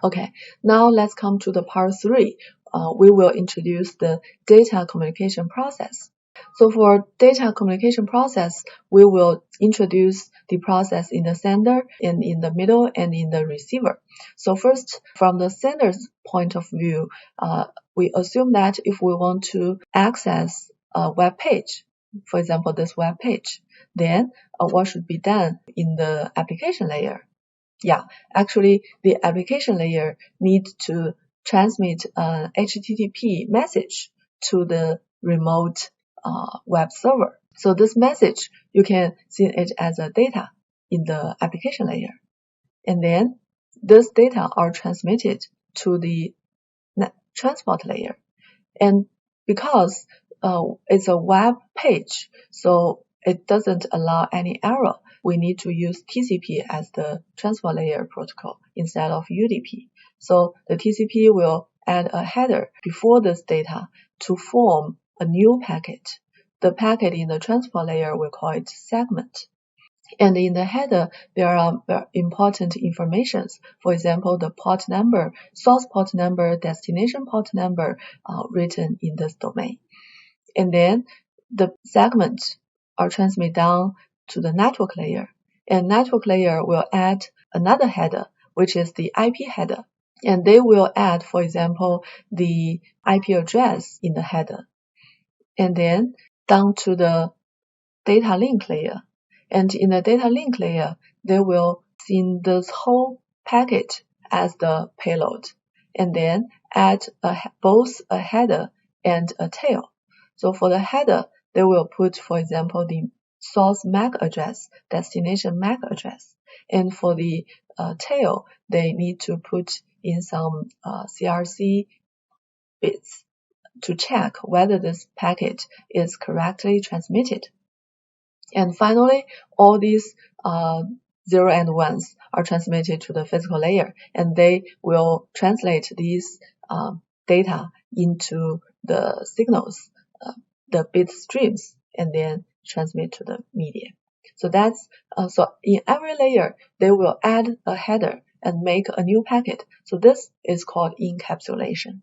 Okay, now let's come to the part 3. We will introduce the data communication process. So for data communication process, we will introduce the process in the sender and in the middle and in the receiver. So first, from the sender's point of view, we assume that if we want to access a web page, for example, this web page, then what should be done in the application layer? Yeah, actually, the application layer needs to transmit an HTTP message to the remote web server. So this message, you can see it as a data in the application layer. And then this data are transmitted to the transport layer. And because it's a web page, so it doesn't allow any error, we need to use TCP as the transport layer protocol instead of UDP. So the TCP will add a header before this data to form a new packet. The packet in the transport layer, we call it segment. And in the header, there are important informations. For example, the port number, source port number, destination port number written in this domain. And then the segments are transmitted down to the network layer. And network layer will add another header, which is the IP header. And they will add, for example, the IP address in the header. And then down to the data link layer. And in the data link layer, they will send this whole packet as the payload, and then add both a header and a tail. So for the header, they will put, for example, the source MAC address, destination MAC address. And for the tail, they need to put in some CRC bits to check whether this packet is correctly transmitted. And finally, all these 0 and 1s are transmitted to the physical layer, and they will translate these data into the signals, the bit streams, and then transmit to the media. So that's so in every layer they will add a header and make a new packet. So this is called encapsulation.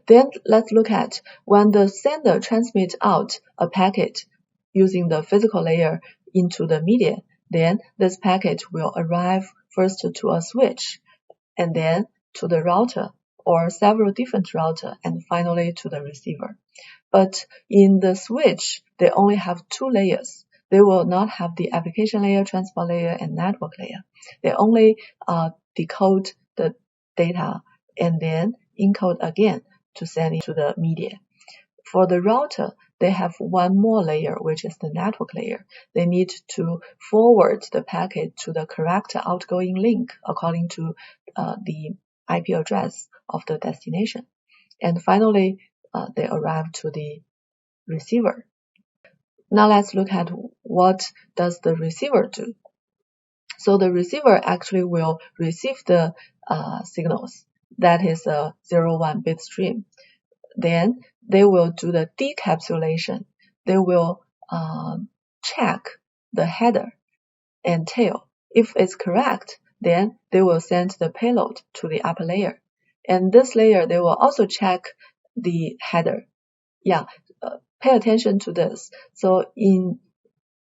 Then let's look at when the sender transmits out a packet using the physical layer into the media, then this packet will arrive first to a switch, and then to the router or several different routers, and finally to the receiver. But in the switch, they only have 2 layers. They will not have the application layer, transport layer, and network layer. They only decode the data and then encode again to send it to the media. For the router, they have one more layer, which is the network layer. They need to forward the packet to the correct outgoing link according to the IP address of the destination. And finally, they arrive to the receiver. Now let's look at what does the receiver do. So the receiver actually will receive the signals. That is a 0-1 bit stream. Then they will do the decapsulation. They will check the header and tail. If it's correct, then they will send the payload to the upper layer. And this layer, they will also check the header. Yeah, pay attention to this. So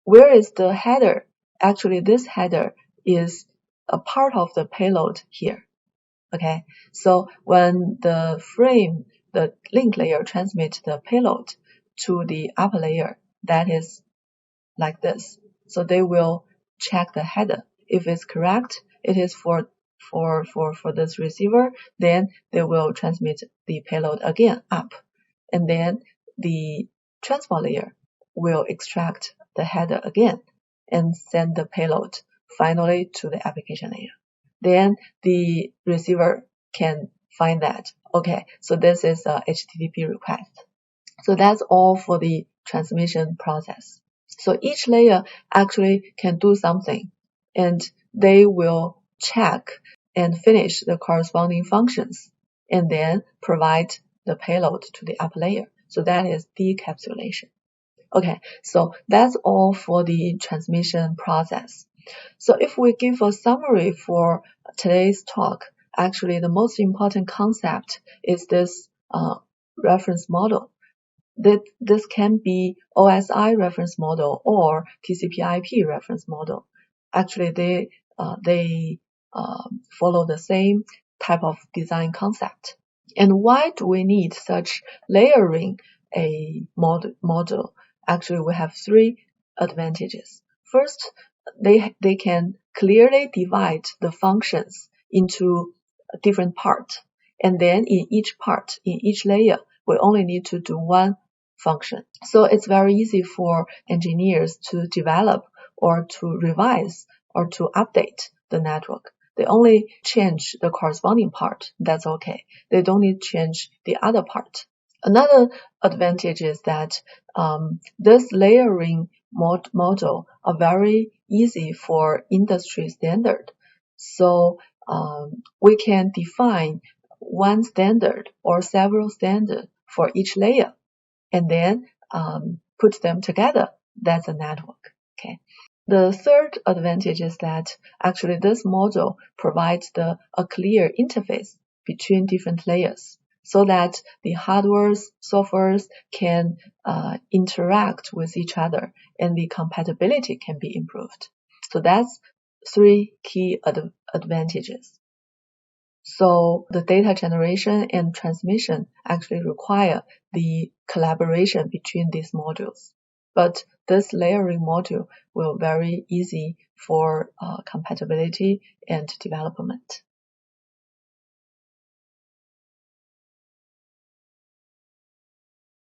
where is the header? Actually, this header is a part of the payload here. Okay, so when the link layer transmits the payload to the upper layer, that is like this. So they will check the header. If it's correct, it is for this receiver, then they will transmit the payload again up. And then the transport layer will extract the header again and send the payload finally to the application layer. Then the receiver can find that. Okay, so this is a HTTP request. So that's all for the transmission process. So each layer actually can do something, and they will check and finish the corresponding functions, and then provide the payload to the upper layer. So that is decapsulation. Okay, so that's all for the transmission process. So if we give a summary for today's talk, actually the most important concept is this reference model. This can be OSI reference model or TCP/IP reference model. Actually, they follow the same type of design concept. And why do we need such layering a model? Actually, we have three advantages. First, they can clearly divide the functions into different parts. And then in each part, in each layer, we only need to do one function. So it's very easy for engineers to develop or to revise or to update the network. They only change the corresponding part. That's okay. They don't need to change the other part. Another advantage is that this layering model are very easy for industry standard. So we can define one standard or several standards for each layer and then put them together. That's a network. Okay. The third advantage is that actually this model provides a clear interface between different layers so that the hardwares, softwares can interact with each other and the compatibility can be improved. So that's three key advantages. So the data generation and transmission actually require the collaboration between these modules. But this layering module will very easy for compatibility and development.